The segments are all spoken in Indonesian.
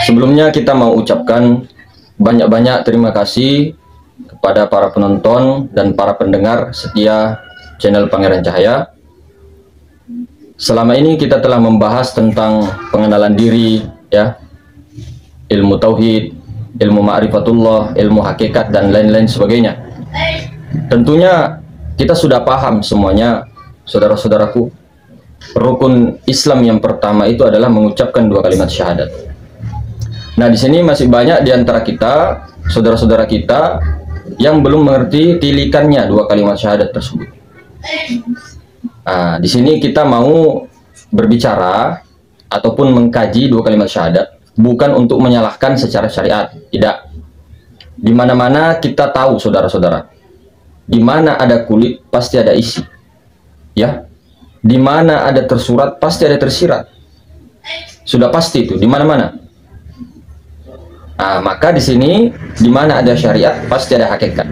Sebelumnya kita mau ucapkan banyak-banyak terima kasih kepada para penonton dan para pendengar setia channel Pangeran Cahaya. Selama ini kita telah membahas tentang pengenalan diri, ya, ilmu tauhid, ilmu ma'rifatullah, ilmu hakikat dan lain-lain sebagainya. Tentunya kita sudah paham semuanya, saudara-saudaraku. Rukun Islam yang pertama itu adalah mengucapkan 2 kalimat syahadat. Nah, di sini masih banyak di antara kita, saudara-saudara kita, yang belum mengerti tilikannya 2 kalimat syahadat tersebut. Nah, di sini kita mau berbicara ataupun mengkaji 2 kalimat syahadat, bukan untuk menyalahkan secara syariat, tidak. Di mana-mana kita tahu, saudara-saudara, di mana ada kulit pasti ada isi, ya. Di mana ada tersurat pasti ada tersirat. Sudah pasti itu di mana-mana. Nah, maka di sini di mana ada syariat pasti ada hakikat.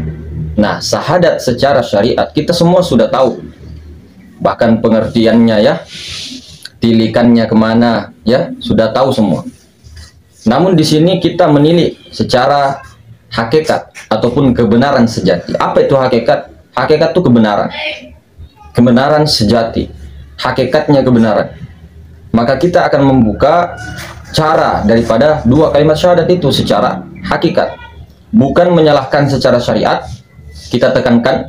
Nah, syahadat secara syariat kita semua sudah tahu, bahkan pengertiannya, ya, tilikannya kemana, ya, sudah tahu semua. Namun di sini kita menilik secara hakikat ataupun kebenaran sejati. Apa itu hakikat? Hakikat itu kebenaran, kebenaran sejati, hakikatnya kebenaran. Maka kita akan membuka cara daripada 2 kalimat syahadat itu secara hakikat, bukan menyalahkan secara syariat. Kita tekankan,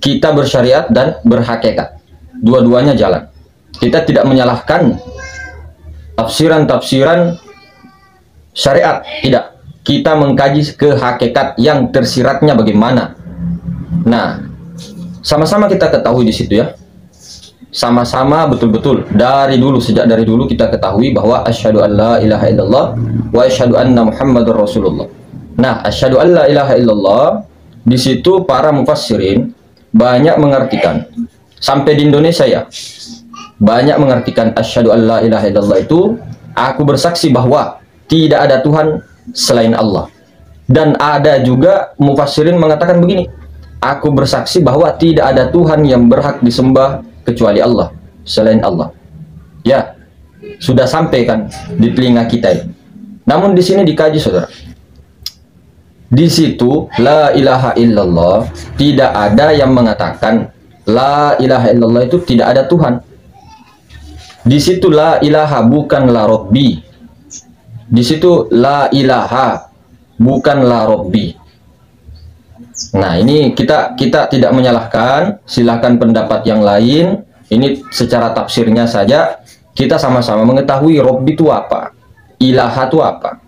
kita bersyariat dan berhakikat, dua-duanya jalan. Kita tidak menyalahkan tafsiran-tafsiran syariat, tidak. Kita mengkaji ke hakikat yang tersiratnya bagaimana. Nah, sama-sama kita ketahui di situ, ya. Sama-sama betul-betul sejak dari dulu kita ketahui bahwa asyhadu an la ilaha illallah wa asyhadu anna muhammadar rasulullah. Nah, asyhadu an la ilaha illallah di situ para mufassirin banyak mengartikan, sampai di Indonesia, ya, banyak mengartikan asyhadu an la ilaha illallah itu aku bersaksi bahwa tidak ada Tuhan selain Allah. Dan ada juga mufassirin mengatakan begini, aku bersaksi bahwa tidak ada Tuhan yang berhak disembah kecuali Allah, selain Allah. Ya, sudah sampai kan di telinga kita ini. Namun di sini dikaji, saudara. Di situ la ilaha illallah tidak ada yang mengatakan la ilaha illallah itu tidak ada Tuhan. Di situ la ilaha bukan la robbi. Di situ la ilaha bukan la robbi. Nah, ini kita tidak menyalahkan, silahkan pendapat yang lain. Ini secara tafsirnya saja kita sama-sama mengetahui Robbi itu apa, ilaha itu apa.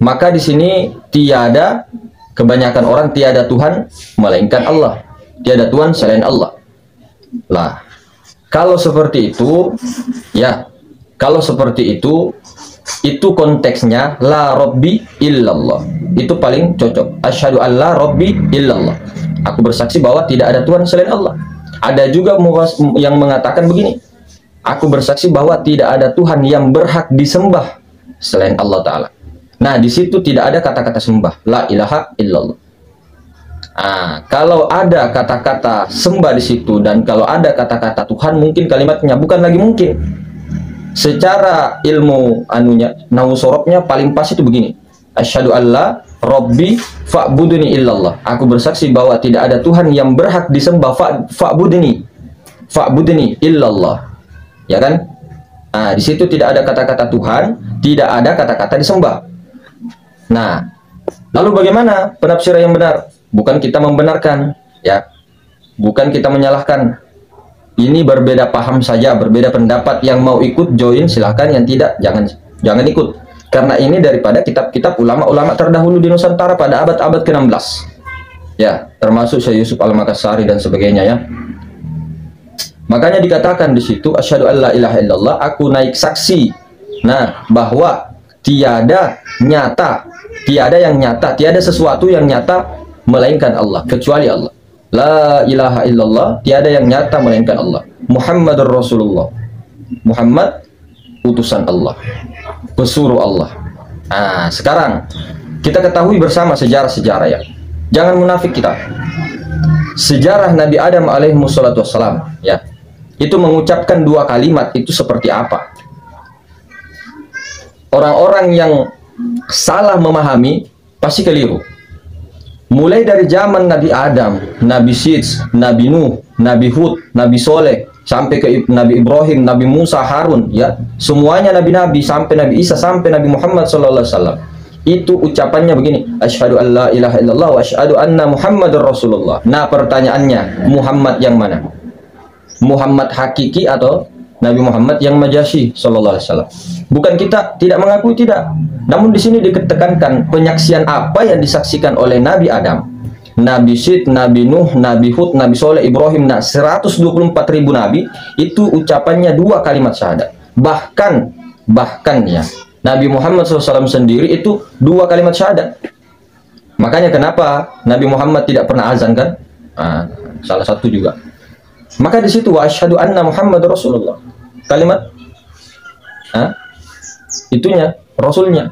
Maka di sini tiada, kebanyakan orang tiada Tuhan melainkan Allah, tiada Tuhan selain Allah. Lah, kalau seperti itu, ya, kalau seperti itu konteksnya la Robbi illallah. Itu paling cocok. Asyhadu an la Robbi illallah. Aku bersaksi bahwa tidak ada Tuhan selain Allah. Ada juga yang mengatakan begini, aku bersaksi bahwa tidak ada Tuhan yang berhak disembah selain Allah Ta'ala. Nah, di situ tidak ada kata-kata sembah, la ilaha illallah. Nah, kalau ada kata-kata sembah di situ dan kalau ada kata-kata Tuhan, mungkin kalimatnya bukan lagi mungkin. Secara ilmu nahu sorobnya paling pas itu begini, asyhadu alla robbi fa'buduni illallah. Aku bersaksi bahwa tidak ada Tuhan yang berhak disembah fa'buduni illallah, ya kan? Nah, di situ tidak ada kata-kata Tuhan, tidak ada kata-kata disembah. Nah, lalu bagaimana penafsiran yang benar? Bukan kita membenarkan, ya, bukan kita menyalahkan. Ini berbeda paham saja, berbeda pendapat. Yang mau ikut join silahkan, yang tidak jangan ikut. Karena ini daripada kitab-kitab ulama-ulama terdahulu di Nusantara pada abad-abad ke-16. Ya, termasuk Syekh Yusuf Al-Makassari dan sebagainya, ya. Makanya dikatakan di situ asyhadu an la ilaha illallah, aku naik saksi. Nah, bahwa tiada yang nyata, tiada sesuatu yang nyata melainkan Allah, kecuali Allah. La ilaha illallah, tiada yang nyata melainkan Allah. Muhammadur Rasulullah, Muhammad utusan Allah, pesuruh Allah. Nah, sekarang kita ketahui bersama sejarah-sejarah, ya. Jangan munafik kita. Sejarah Nabi Adam alaihi wassalatu wassalam, ya, itu mengucapkan 2 kalimat itu seperti apa? orang-orang yang salah memahami pasti keliru. Mulai dari zaman Nabi Adam, Nabi Syeds, Nabi Nuh, Nabi Hud, Nabi Soleh, sampai ke Nabi Ibrahim, Nabi Musa, Harun, ya, semuanya nabi-nabi sampai Nabi Isa, sampai Nabi Muhammad SAW. Itu ucapannya begini, asyhadu an la ilaha illallah wa asyhadu anna Muhammadar Rasulullah. Nah, pertanyaannya, Muhammad yang mana? Muhammad hakiki atau Nabi Muhammad yang majasi sallallahu alaihi wasallam? Bukan kita tidak mengakui, tidak. Namun di sini ditekankan penyaksian apa yang disaksikan oleh Nabi Adam, Nabi Syed, Nabi Nuh, Nabi Hud, Nabi Soleh, Ibrahim, 124.000 nabi, itu ucapannya 2 kalimat syahadat. Bahkan ya, Nabi Muhammad SAW sendiri itu 2 kalimat syahadat. Makanya kenapa Nabi Muhammad tidak pernah azan kan? Salah satu juga. Maka di situ wa asyhadu anna Muhammad Rasulullah. Kalimat itunya, rasulnya,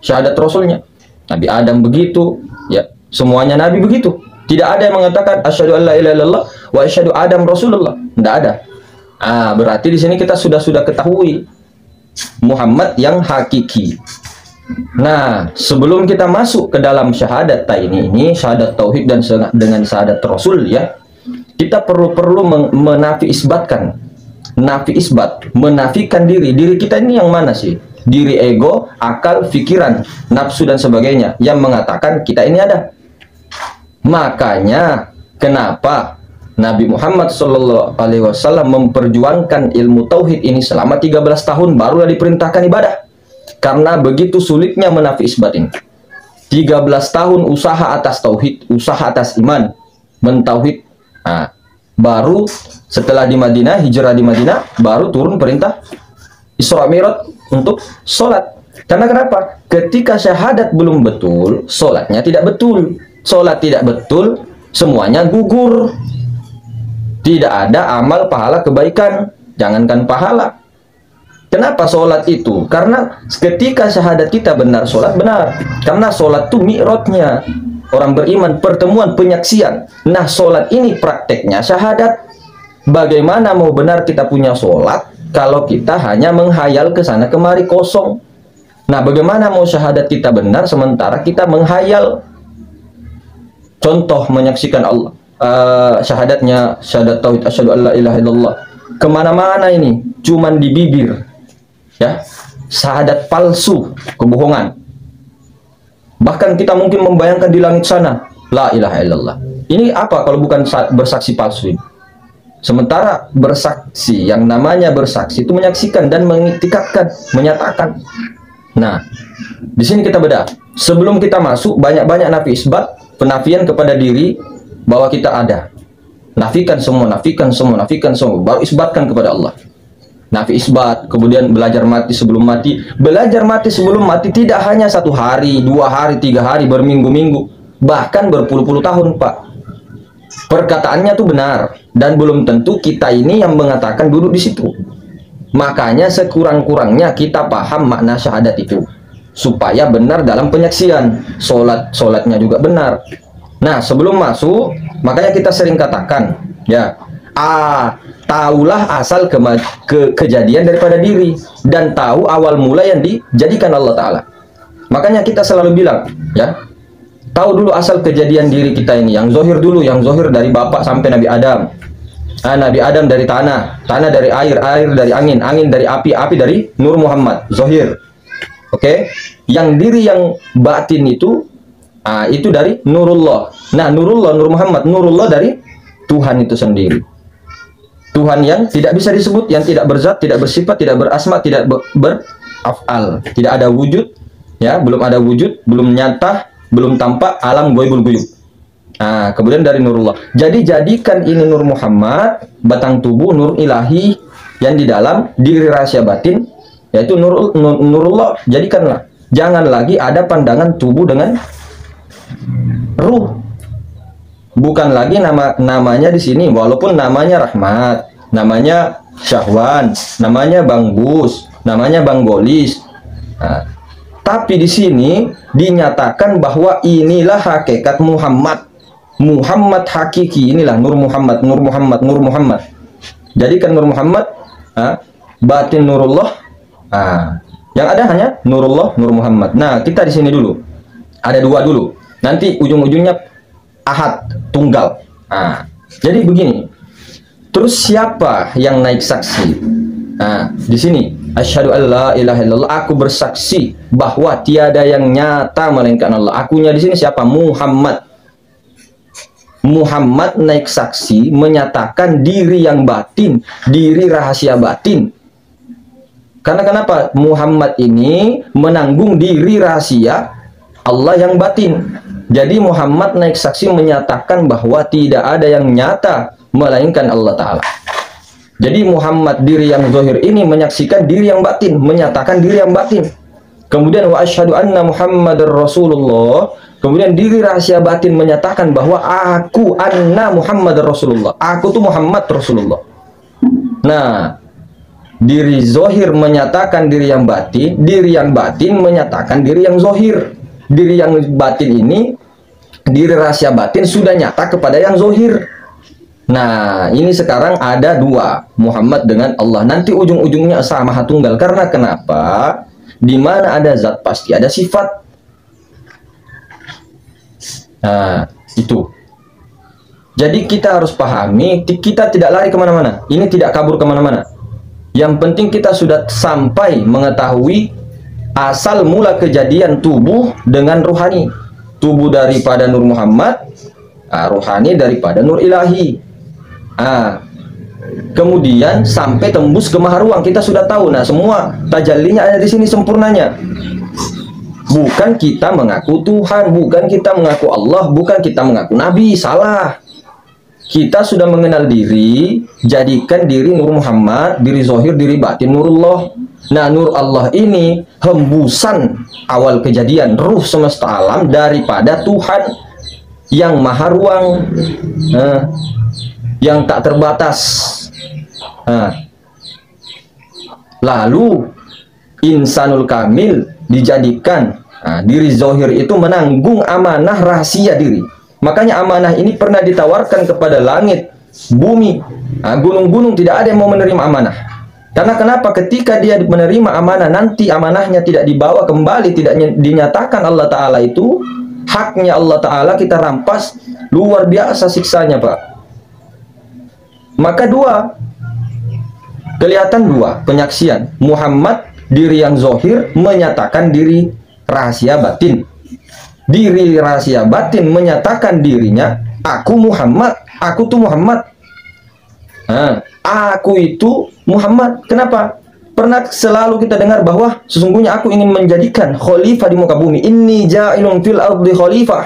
syahadat rasulnya. Nabi Adam begitu, ya, semuanya nabi begitu. Tidak ada yang mengatakan asyhadu an la ilaha illallah wa asyhadu Adam Rasulullah. Tidak ada. Berarti di sini kita sudah ketahui Muhammad yang hakiki. Nah, sebelum kita masuk ke dalam syahadat ini syahadat tauhid dan dengan syahadat rasul, ya, kita perlu menafi isbatkan. Nafi isbat, menafikan diri kita ini yang mana sih? Diri ego, akal, pikiran, nafsu dan sebagainya yang mengatakan kita ini ada. Makanya kenapa Nabi Muhammad SAW memperjuangkan ilmu tauhid ini selama 13 tahun barulah diperintahkan ibadah. Karena begitu sulitnya menafi isbat ini. 13 tahun usaha atas tauhid, usaha atas iman, mentauhid. Baru setelah di Madinah, hijrah di Madinah, baru turun perintah Isra Mi'raj untuk sholat. Karena kenapa? Ketika syahadat belum betul, sholatnya tidak betul. Sholat tidak betul, semuanya gugur. Tidak ada amal pahala kebaikan, jangankan pahala. Kenapa sholat itu? Karena ketika syahadat kita benar, sholat benar. Karena sholat itu mi'rajnya orang beriman, pertemuan, penyaksian. Nah, sholat ini prakteknya syahadat. Bagaimana mau benar kita punya sholat kalau kita hanya menghayal ke sana kemari kosong? Nah, bagaimana mau syahadat kita benar sementara kita menghayal? Contoh menyaksikan Allah, syahadatnya, syahadat tauhid, asyhadu an la ilaha illallah, kemana-mana ini cuman di bibir, ya, syahadat palsu, kebohongan. Bahkan kita mungkin membayangkan di langit sana la ilaha illallah. Ini apa kalau bukan bersaksi palsu ini? Sementara bersaksi, yang namanya bersaksi itu menyaksikan dan mengitikadkan, menyatakan. Nah, di sini kita bedah. Sebelum kita masuk, banyak-banyak nafi isbat, penafian kepada diri bahwa kita ada. Nafikan semua, nafikan semua, nafikan semua, baru isbatkan kepada Allah. Nafi isbat, kemudian belajar mati sebelum mati. Belajar mati sebelum mati tidak hanya 1 hari, 2 hari, 3 hari, berminggu-minggu, bahkan berpuluh-puluh tahun, Pak. Perkataannya tuh benar, dan belum tentu kita ini yang mengatakan duduk di situ. Makanya sekurang-kurangnya kita paham makna syahadat itu, supaya benar dalam penyaksian. Sholatnya juga benar. Nah, sebelum masuk, makanya kita sering katakan, ya, tahulah asal kejadian daripada diri, dan tahu awal mula yang dijadikan Allah Ta'ala. Makanya kita selalu bilang, ya, tahu dulu asal kejadian diri kita ini, yang zohir dulu, yang zohir dari bapak sampai Nabi Adam. Nabi Adam dari tanah, tanah dari air, air dari angin, angin dari api, api dari Nur Muhammad, zohir. Oke, yang diri yang batin itu dari Nurullah. Nah, Nurullah, Nur Muhammad, Nurullah dari Tuhan itu sendiri. Tuhan yang tidak bisa disebut, yang tidak berzat, tidak bersifat, tidak berasma, tidak beraf'al, tidak ada wujud, ya, belum ada wujud, belum nyata, belum tampak, alam ghaibul ghuyub. Kemudian dari Nurullah. Jadi jadikan ini Nur Muhammad, batang tubuh Nur ilahi yang di dalam diri rahasia batin, yaitu Nurullah. Jadikanlah. Jangan lagi ada pandangan tubuh dengan ruh. Bukan lagi namanya di sini, walaupun namanya Rahmat, namanya Syahwan, namanya Bang Gus, namanya Bang Golis. Tapi di sini dinyatakan bahwa inilah hakikat Muhammad. Muhammad hakiki, inilah Nur Muhammad, Nur Muhammad, Nur Muhammad. Jadikan Nur Muhammad, batin Nurullah. Yang ada hanya Nurullah, Nur Muhammad. Nah, kita di sini dulu. Ada dua dulu. Nanti ujung-ujungnya ahad, tunggal. Nah, jadi begini. Terus siapa yang naik saksi? Nah, di sini asyhadu alla ilaha illallah, aku bersaksi bahwa tiada yang nyata melainkan Allah. Akunya di sini siapa? Muhammad. Muhammad naik saksi menyatakan diri yang batin, diri rahasia batin. Karena kenapa? Muhammad ini menanggung diri rahasia Allah yang batin. Jadi Muhammad naik saksi menyatakan bahwa tidak ada yang nyata melainkan Allah Ta'ala. Jadi Muhammad diri yang zahir ini menyaksikan diri yang batin, menyatakan diri yang batin. Kemudian wa asyhadu anna Muhammadar Rasulullah. Kemudian diri rahasia batin menyatakan bahwa aku anna Muhammadar Rasulullah. Aku tuh Muhammad Rasulullah. Nah, diri zahir menyatakan diri yang batin menyatakan diri yang zahir. Diri yang batin ini, diri rahasia batin sudah nyata kepada yang zahir. Nah, ini sekarang ada dua, Muhammad dengan Allah. Nanti ujung-ujungnya Esa Maha Tunggal. Karena kenapa? Di mana ada zat pasti ada sifat. Nah, itu. Jadi kita harus pahami, kita tidak lari kemana-mana. Ini tidak kabur kemana-mana. Yang penting kita sudah sampai mengetahui asal mula kejadian tubuh dengan ruhani. Tubuh daripada Nur Muhammad, ruhani daripada Nur Ilahi. Kemudian sampai tembus ke maha ruang, kita sudah tahu. Nah, semua tajallinya ada di sini sempurnanya. Bukan kita mengaku Tuhan, bukan kita mengaku Allah, bukan kita mengaku Nabi, salah. Kita sudah mengenal diri, jadikan diri Nur Muhammad, diri zahir, diri batin Nurullah. Nah, Nur Allah ini hembusan awal kejadian ruh semesta alam daripada Tuhan yang maha ruang, yang tak terbatas. Lalu insanul kamil dijadikan diri zahir itu menanggung amanah rahasia diri. Makanya amanah ini pernah ditawarkan kepada langit, bumi, gunung-gunung, tidak ada yang mau menerima amanah. Karena kenapa? Ketika dia menerima amanah, nanti amanahnya tidak dibawa kembali, tidak dinyatakan Allah Ta'ala itu, haknya Allah Ta'ala kita rampas, luar biasa siksanya, Pak. Maka kelihatan dua penyaksian. Muhammad diri yang zahir menyatakan diri rahasia batin. Diri rahasia batin menyatakan dirinya, aku Muhammad, aku tuh Muhammad. Aku itu Muhammad. Kenapa? Pernah selalu kita dengar bahwa sesungguhnya aku ingin menjadikan khalifah di muka bumi. Inni ja'ilun fil ardi khalifah.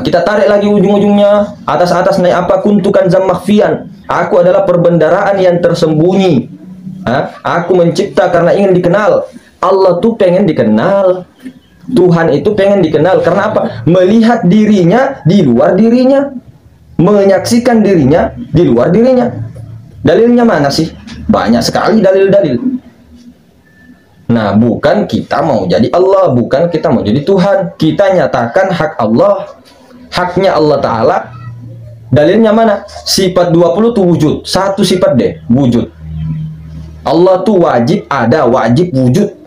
Kita tarik lagi ujung-ujungnya, atas-atas naik apa? Kuntukan zammakhfian. Aku adalah perbendaraan yang tersembunyi. Aku mencipta karena ingin dikenal. Allah tuh pengen dikenal. Tuhan itu pengen dikenal. Karena apa? Melihat dirinya di luar dirinya, menyaksikan dirinya di luar dirinya. Dalilnya mana sih? Banyak sekali dalil-dalil. Nah, bukan kita mau jadi Allah, bukan kita mau jadi Tuhan. Kita nyatakan hak Allah, haknya Allah Ta'ala. Dalilnya mana? Sifat 20 tuh wujud. Satu sifat deh, wujud. Allah tuh wajib ada, wajib wujud.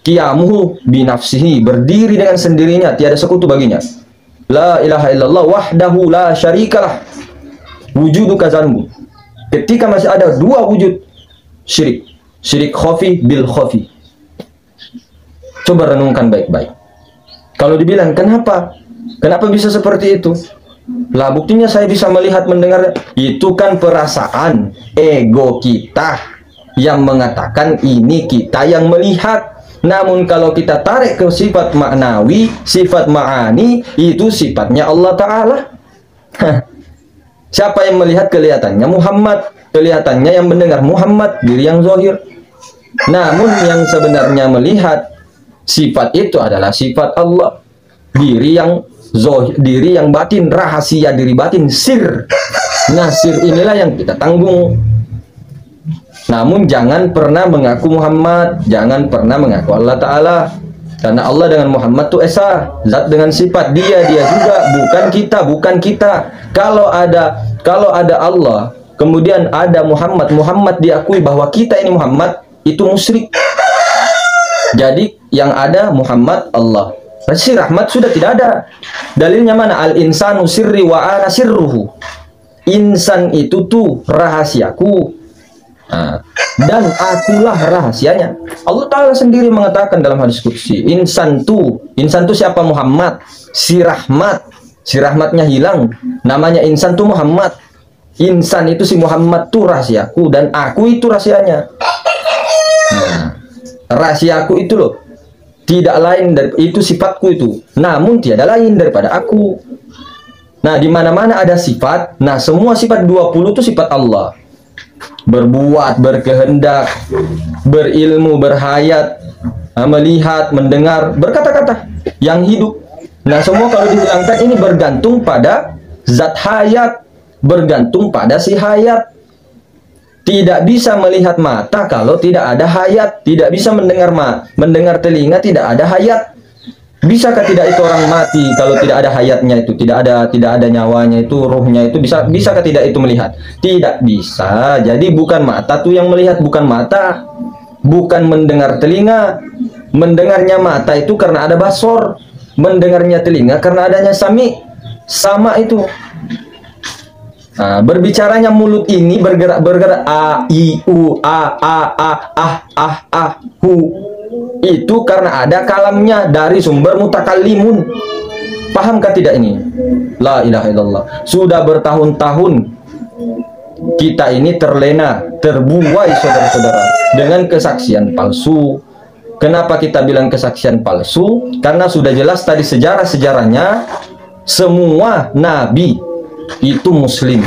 Qiyamuhu binafsihi, berdiri dengan sendirinya, tiada sekutu baginya. La ilaha illallah wahdahu la syarikalah. Wujudu kazanbu. Ketika masih ada dua wujud, syirik. Syirik khafi bil khafi. Coba renungkan baik-baik. Kalau dibilang kenapa? Kenapa bisa seperti itu? Lah buktinya saya bisa melihat, mendengar. Itu kan perasaan ego kita yang mengatakan ini kita yang melihat. Namun kalau kita tarik ke sifat maknawi, sifat ma'ani, itu sifatnya Allah Ta'ala. Siapa yang melihat? Kelihatannya Muhammad, kelihatannya yang mendengar Muhammad, diri yang zahir. Namun yang sebenarnya melihat sifat itu adalah sifat Allah, diri yang zahir, diri yang batin, rahasia diri batin, sir. Nah, sir inilah yang kita tanggung. Namun jangan pernah mengaku Muhammad, jangan pernah mengaku Allah Ta'ala. Karena Allah dengan Muhammad itu esa, zat dengan sifat, dia juga, bukan kita. Kalau ada Allah, kemudian ada Muhammad diakui bahwa kita ini Muhammad, itu musyrik. Jadi yang ada Muhammad Allah. Si rahmat sudah tidak ada. Dalilnya mana? Al insanu sirri wa ana sirruhu. Insan itu tuh rahasiaku. Nah, dan akulah rahasianya. Allah Ta'ala sendiri mengatakan dalam hadis qudsi, insan tuh siapa? Muhammad. Si rahmatnya hilang, namanya insan tuh Muhammad. Insan itu si Muhammad tuh rahasiaku, dan aku itu rahasianya. Nah, rahasiaku itu loh, tidak lain dari itu, sifatku itu, namun tiada lain daripada aku. Nah, di mana-mana ada sifat, nah semua sifat 20 itu sifat Allah. Berbuat, berkehendak, berilmu, berhayat, melihat, mendengar, berkata-kata, yang hidup. Nah, semua kalau dihilangkan ini bergantung pada zat hayat, bergantung pada si hayat. Tidak bisa melihat mata kalau tidak ada hayat, tidak bisa mendengar telinga tidak ada hayat. Bisakah tidak itu orang mati kalau tidak ada hayatnya itu, tidak ada nyawanya itu, ruhnya itu, bisakah tidak itu melihat? Tidak bisa. Jadi bukan mata tuh yang melihat, bukan mata, bukan mendengar telinga. Mendengarnya mata itu karena ada basor, mendengarnya telinga karena adanya sami, sama itu. Nah, berbicaranya mulut ini bergerak a i u a hu, itu karena ada kalamnya dari sumber mutakallimun. Pahamkah tidak ini? La ilaha illallah. Sudah bertahun-tahun kita ini terlena, terbuai saudara-saudara dengan kesaksian palsu. Kenapa kita bilang kesaksian palsu? Karena sudah jelas tadi sejarah-sejarahnya semua nabi itu muslim.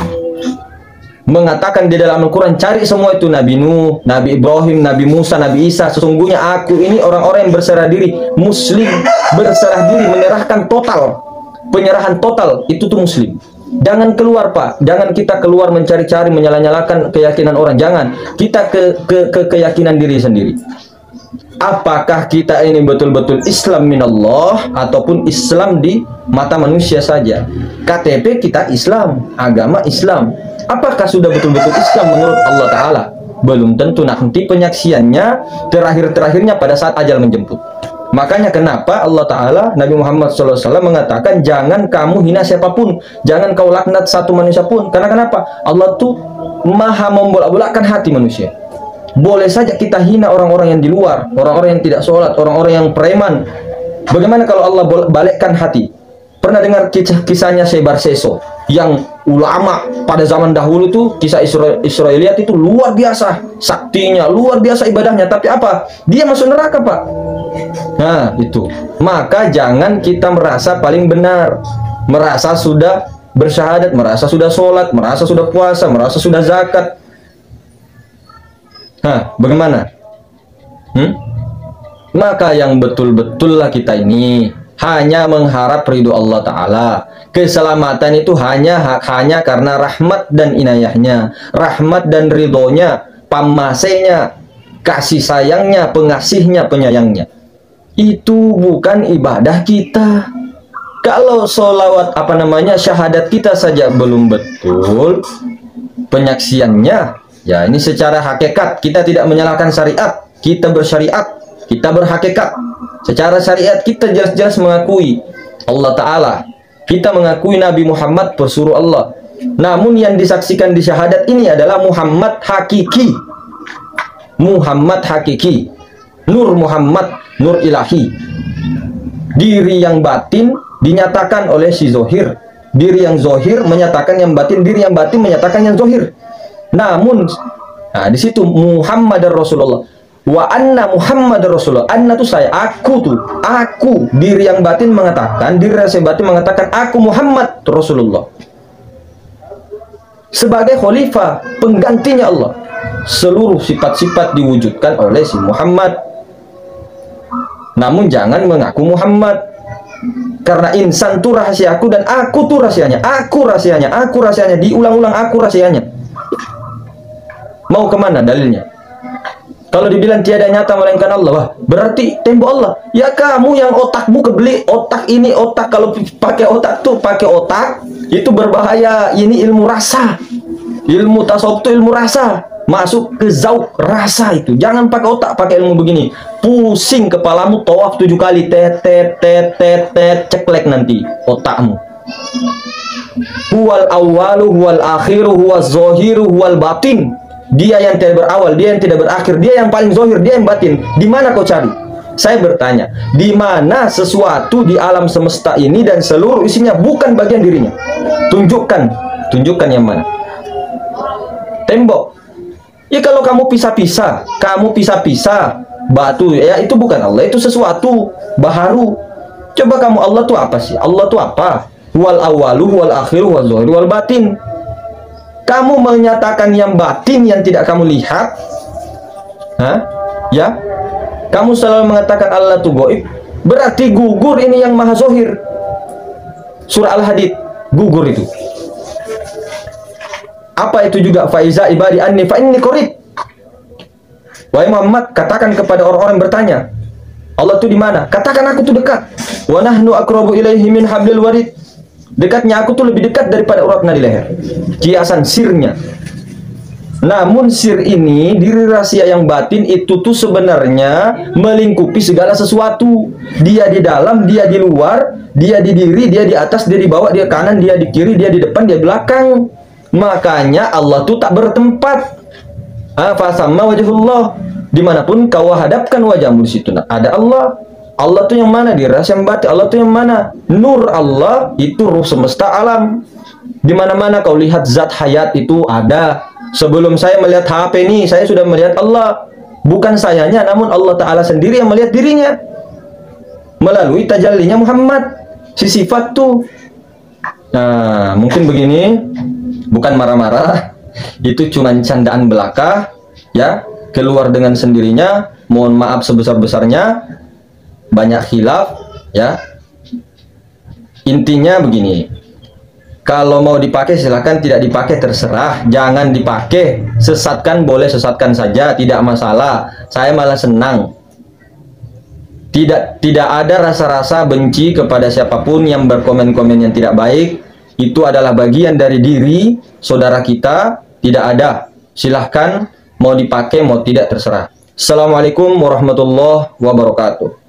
Mengatakan di dalam Al-Quran, cari semua itu, Nabi Nuh, Nabi Ibrahim, Nabi Musa, Nabi Isa, sesungguhnya aku ini orang-orang yang berserah diri, muslim, berserah diri, menyerahkan total, penyerahan total, itu tuh muslim. Jangan keluar Pak, jangan kita keluar mencari-cari, menyala-nyalakan keyakinan orang, jangan. Kita ke keyakinan diri sendiri. Apakah kita ini betul-betul Islam minallah ataupun Islam di mata manusia saja? KTP kita Islam, agama Islam. Apakah sudah betul-betul Islam menurut Allah Ta'ala? Belum tentu. Nanti penyaksiannya terakhir-terakhirnya pada saat ajal menjemput. Makanya kenapa Allah Ta'ala, Nabi Muhammad SAW mengatakan, jangan kamu hina siapapun, jangan kau laknat satu manusia pun. Karena kenapa? Allah tuh maha membolak-bolakkan hati manusia. Boleh saja kita hina orang-orang yang di luar, orang-orang yang tidak sholat, orang-orang yang preman. Bagaimana kalau Allah balikkan hati? Pernah dengar kisahnya Sebar Seso, yang ulama pada zaman dahulu tuh, kisah Israiliyat itu luar biasa saktinya, luar biasa ibadahnya, tapi apa? Dia masuk neraka Pak. Nah itu, maka jangan kita merasa paling benar, merasa sudah bersyahadat, merasa sudah sholat, merasa sudah puasa, merasa sudah zakat. Nah, bagaimana? Maka yang betul-betullah kita ini hanya mengharap ridho Allah Ta'ala. Keselamatan itu hanya karena rahmat dan inayahnya, rahmat dan ridhonya, pamasenya, kasih sayangnya, pengasihnya, penyayangnya. Itu bukan ibadah kita. Kalau sholawat syahadat kita saja belum betul penyaksiannya, ya ini secara hakikat kita tidak menyalahkan syariat, kita bersyariat, kita berhakikat. Secara syariat kita jelas-jelas mengakui Allah Ta'ala, kita mengakui Nabi Muhammad pesuruh Allah. Namun yang disaksikan di syahadat ini adalah Muhammad hakiki, Muhammad hakiki, Nur Muhammad, Nur ilahi. Diri yang batin dinyatakan oleh si zohir, diri yang zohir menyatakan yang batin, diri yang batin menyatakan yang zohir. Namun, nah di situ Muhammad Rasulullah, wa anna Muhammad Rasulullah. Anna itu saya, aku tuh, aku. Diri yang batin mengatakan, diri rasa batin mengatakan, aku Muhammad Rasulullah. Sebagai khalifah, penggantinya Allah. Seluruh sifat-sifat diwujudkan oleh si Muhammad. Namun jangan mengaku Muhammad. Karena insan tuh rahasiaku dan aku tuh rahasianya. Aku rahasianya, aku rahasianya. Diulang-ulang aku rahasianya. Mau kemana dalilnya? Kalau dibilang tiada nyata melainkan Allah, wah, berarti tembok Allah. Ya kamu yang otakmu kebeli, otak ini otak. Kalau pakai otak tuh pakai otak, itu berbahaya. Ini ilmu rasa. Ilmu tasawuf itu ilmu rasa. masuk ke zauk, rasa itu. Jangan pakai otak, pakai ilmu begini. Pusing kepalamu, tawaf 7 kali, tet tet tet tet tet, ceklek nanti otakmu. Huwal awwalu huwal akhiru huwaz zahiru huwal batin. Dia yang tidak berawal, dia yang tidak berakhir, dia yang paling zahir, dia yang batin. Di mana kau cari? Saya bertanya, di mana sesuatu di alam semesta ini dan seluruh isinya bukan bagian dirinya? Tunjukkan, tunjukkan yang mana? Tembok. Ya kalau kamu pisah-pisah, batu, ya itu bukan Allah, itu sesuatu baharu. Coba kamu, Allah tuh apa sih? Allah tuh apa? Wal awalu, wal akhiru, wal zahir, wal batin. Kamu menyatakan yang batin yang tidak kamu lihat, ya? Kamu selalu mengatakan Allah tuh gaib, berarti gugur ini yang maha zahir. Surah Al-Hadid, gugur itu. Apa itu juga? Faiza ibadi anni fa inni qarib. Wahai Muhammad, katakan kepada orang-orang yang bertanya, Allah tuh di mana? Katakan aku tuh dekat. Wa nahnu aqrabu ilaihi min hablil warid. Dekatnya aku tuh lebih dekat daripada urat nadi leher. Kiasan sirnya. Namun sir ini, diri rahasia yang batin itu tuh sebenarnya melingkupi segala sesuatu. Dia di dalam, dia di luar, dia di diri, dia di atas, dia di bawah, dia kanan, dia di kiri, dia di depan, dia di belakang. Makanya Allah tuh tak bertempat. Fasamma wajhullah. Dimanapun kau hadapkan wajahmu, di situ ada Allah. Allah tuh yang mana? Di rahasia yang batin. Allah tuh yang mana? Nur Allah itu ruh semesta alam. Di mana-mana kau lihat zat hayat itu ada. Sebelum saya melihat HP ini, saya sudah melihat Allah. Bukan sayanya, namun Allah Ta'ala sendiri yang melihat dirinya melalui tajallinya Muhammad. Si sifat tuh. Nah, mungkin begini, bukan marah-marah, itu cuma candaan belaka, ya, keluar dengan sendirinya. Mohon maaf sebesar-besarnya, banyak khilaf, ya. Intinya begini, kalau mau dipakai silahkan, tidak dipakai terserah, jangan dipakai. Sesatkan boleh, sesatkan saja, tidak masalah. Saya malah senang. Tidak ada rasa-rasa benci kepada siapapun yang berkomen-komen yang tidak baik. Itu adalah bagian dari diri saudara kita, tidak ada. Silahkan mau dipakai, mau tidak terserah. Assalamualaikum warahmatullahi wabarakatuh.